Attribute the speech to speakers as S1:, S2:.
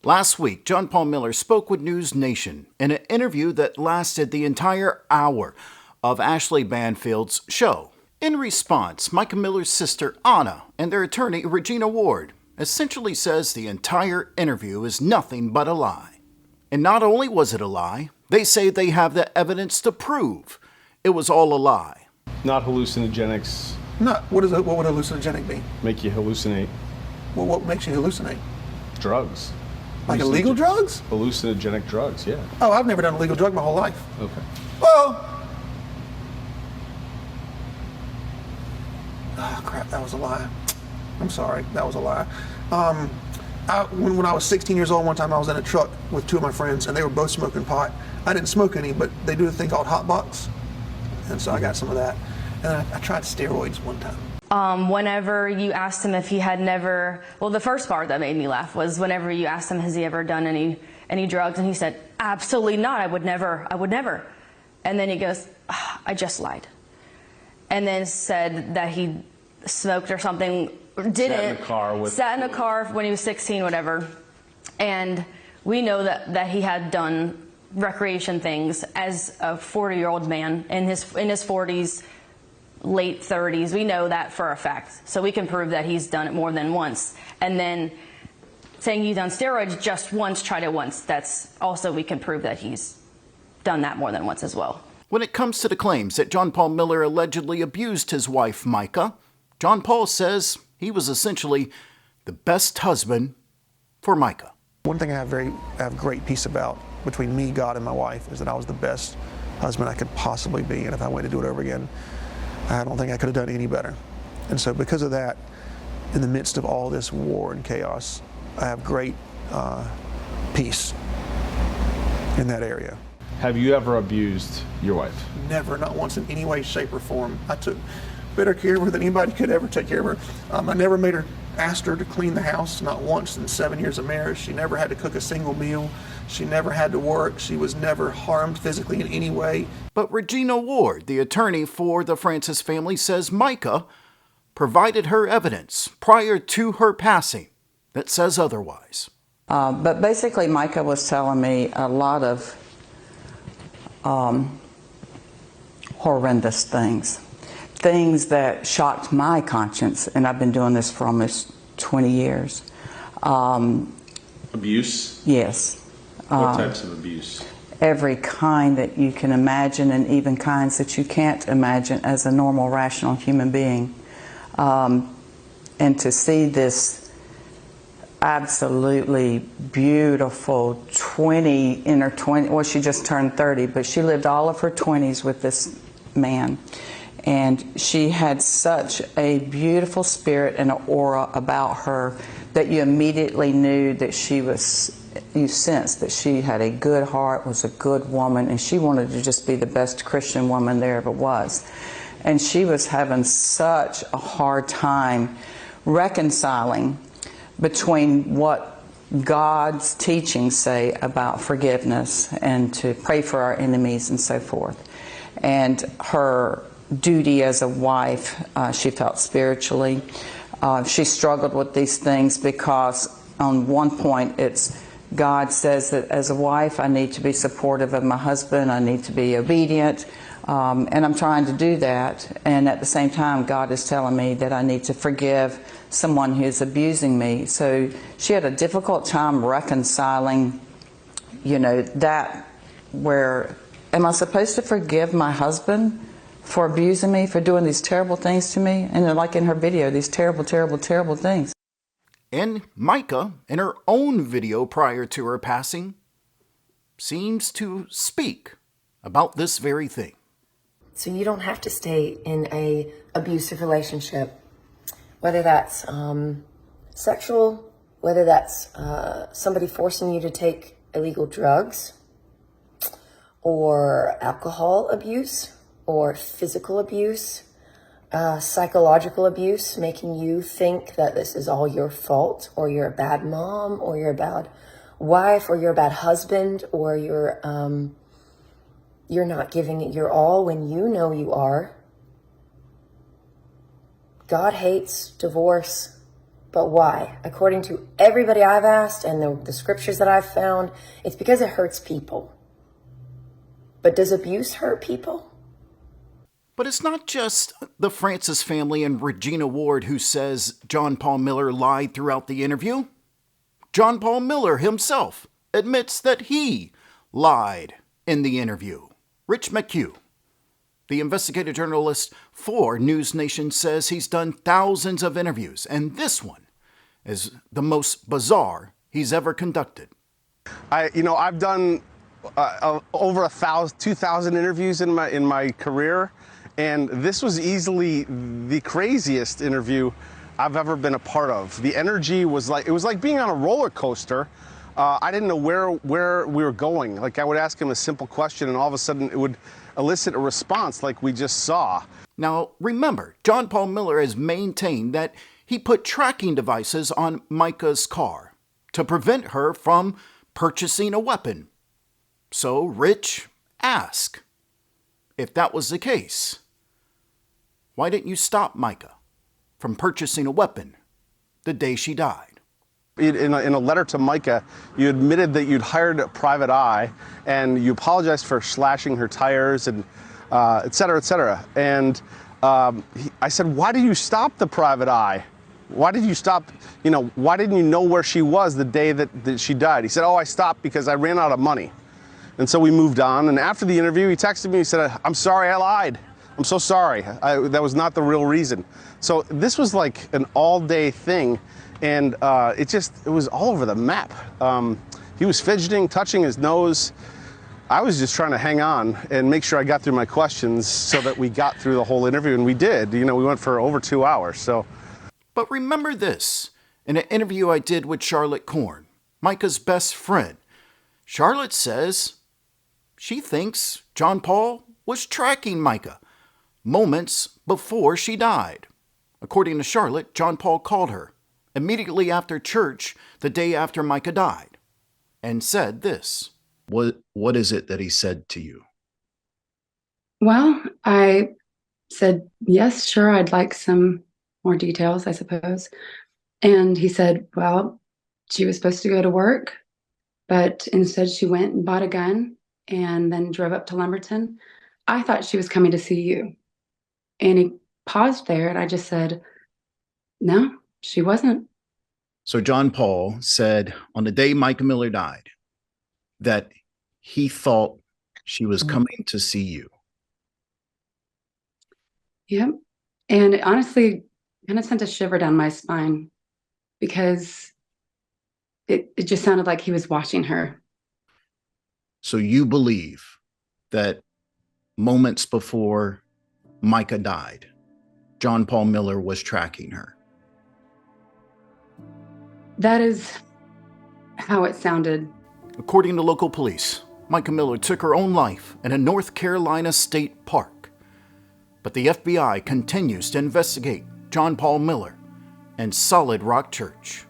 S1: Last week, John Paul Miller spoke with NewsNation in an interview that lasted the entire hour of Ashley Banfield's show. In response, Mica Miller's sister, Anna, and their attorney, Regina Ward, essentially says the entire interview is nothing but a lie. And not only was it a lie, they say they have the evidence to prove it was all a lie.
S2: Not hallucinogenics.
S3: Not. What would hallucinogenic be?
S2: Make you hallucinate.
S3: Well, what makes you hallucinate?
S2: Drugs.
S3: Like illegal drugs?
S2: Hallucinogenic drugs, yeah.
S3: Oh, I've never done a legal drug my whole life.
S2: Okay.
S3: Well, oh crap, that was a lie. I'm sorry, that was a lie. When I was 16 years old, one time I was in a truck with two of my friends, and they were both smoking pot. I didn't smoke any, but they do a thing called hot box, and so I got some of that. And I tried steroids one time.
S4: Whenever you asked him if he had never, well, the first part that made me laugh was whenever you asked him, has he ever done any drugs? And he said, absolutely not, I would never. And then he goes, I just lied. And then said that he smoked or something, didn't. Sat in a car when he was 16, whatever. And we know that he had done recreation things as a 40-year-old man in his 40s, late 30s. We know that for a fact. So we can prove that he's done it more than once. And then saying he's done steroids just once, tried it once, that's also, we can prove that he's done that more than once as well.
S1: When it comes to the claims that John Paul Miller allegedly abused his wife, Mica, John Paul says he was essentially the best husband for Mica.
S3: One thing I have great peace about between me, God, and my wife is that I was the best husband I could possibly be. And if I went to do it over again, I don't think I could have done any better. And so because of that, in the midst of all this war and chaos, I have great peace in that area.
S2: Have you ever abused your wife?
S3: Never, not once in any way, shape, or form. I took better care of her than anybody could ever take care of her. I never asked her to clean the house, not once in 7 years of marriage. She never had to cook a single meal. She never had to work. She was never harmed physically in any way.
S1: But Regina Ward, the attorney for the Francis family, says Mica provided her evidence prior to her passing that says otherwise.
S5: But basically, Mica was telling me a lot of horrendous things that shocked my conscience, and I've been doing this for almost 20 years.
S2: Abuse?
S5: Yes.
S2: What types of abuse?
S5: Every kind that you can imagine, and even kinds that you can't imagine as a normal, rational human being. And to see this absolutely beautiful in her 20s, well, she just turned 30, but she lived all of her 20s with this man. And she had such a beautiful spirit and an aura about her that you immediately knew that you sensed that she had a good heart, was a good woman, and she wanted to just be the best Christian woman there ever was. And she was having such a hard time reconciling between what God's teachings say about forgiveness and to pray for our enemies and so forth, and her duty as a wife. She felt spiritually. She struggled with these things because on one point it's God says that as a wife I need to be supportive of my husband, I need to be obedient, and I'm trying to do that, and at the same time God is telling me that I need to forgive someone who's abusing me. So she had a difficult time reconciling, that where am I supposed to forgive my husband for abusing me, for doing these terrible things to me? And like in her video, these terrible, terrible, terrible things.
S1: And Mica, in her own video prior to her passing, seems to speak about this very thing.
S6: So you don't have to stay in a abusive relationship, whether that's sexual, whether that's somebody forcing you to take illegal drugs, or alcohol abuse, or physical abuse, psychological abuse, making you think that this is all your fault, or you're a bad mom, or you're a bad wife, or you're a bad husband, or you're not giving it your all when you know you are. God hates divorce. But why? According to everybody I've asked and the scriptures that I've found, it's because it hurts people. But does abuse hurt people?
S1: But it's not just the Francis family and Regina Ward who says John Paul Miller lied throughout the interview. John Paul Miller himself admits that he lied in the interview. Rich McHugh, the investigative journalist for NewsNation, says he's done thousands of interviews, and this one is the most bizarre he's ever conducted.
S7: I've done over 2,000 interviews in my career, and this was easily the craziest interview I've ever been a part of. The energy was like, it was like being on a roller coaster. I didn't know where we were going. Like, I would ask him a simple question and all of a sudden it would elicit a response like we just saw.
S1: Now, remember, John Paul Miller has maintained that he put tracking devices on Mica's car to prevent her from purchasing a weapon. So Rich asked, if that was the case, why didn't you stop Mica from purchasing a weapon the day she died?
S7: In a letter to Mica, you admitted that you'd hired a private eye and you apologized for slashing her tires and et cetera, et cetera. And I said, why did you stop the private eye? Why did you stop, why didn't you know where she was the day that she died? He said, oh, I stopped because I ran out of money. And so we moved on. And after the interview, he texted me, he said, I'm sorry, I lied. I'm so sorry. That was not the real reason. So this was like an all-day thing. And it was all over the map. He was fidgeting, touching his nose. I was just trying to hang on and make sure I got through my questions so that we got through the whole interview, and we did. We went for over 2 hours. So.
S1: But remember this, in an interview I did with Charlotte Korn, Mica's best friend, Charlotte says she thinks John Paul was tracking Mica moments before she died. According to Charlotte, John Paul called her immediately after church the day after Mica died and said this. What is it that he said to you?
S8: Well, I said, yes, sure, I'd like some more details, I suppose. And he said, well, she was supposed to go to work, but instead she went and bought a gun and then drove up to Lumberton. I thought she was coming to see you. And he paused there, and I just said, no, she wasn't.
S1: So John Paul said on the day Mica Miller died that he thought she was coming to see you.
S8: Yep. And it honestly kind of sent a shiver down my spine because it just sounded like he was watching her.
S1: So you believe that moments before Mica died, John Paul Miller was tracking her?
S8: That is how it sounded.
S1: According to local police, Mica Miller took her own life in a North Carolina state park. But the FBI continues to investigate John Paul Miller and Solid Rock Church.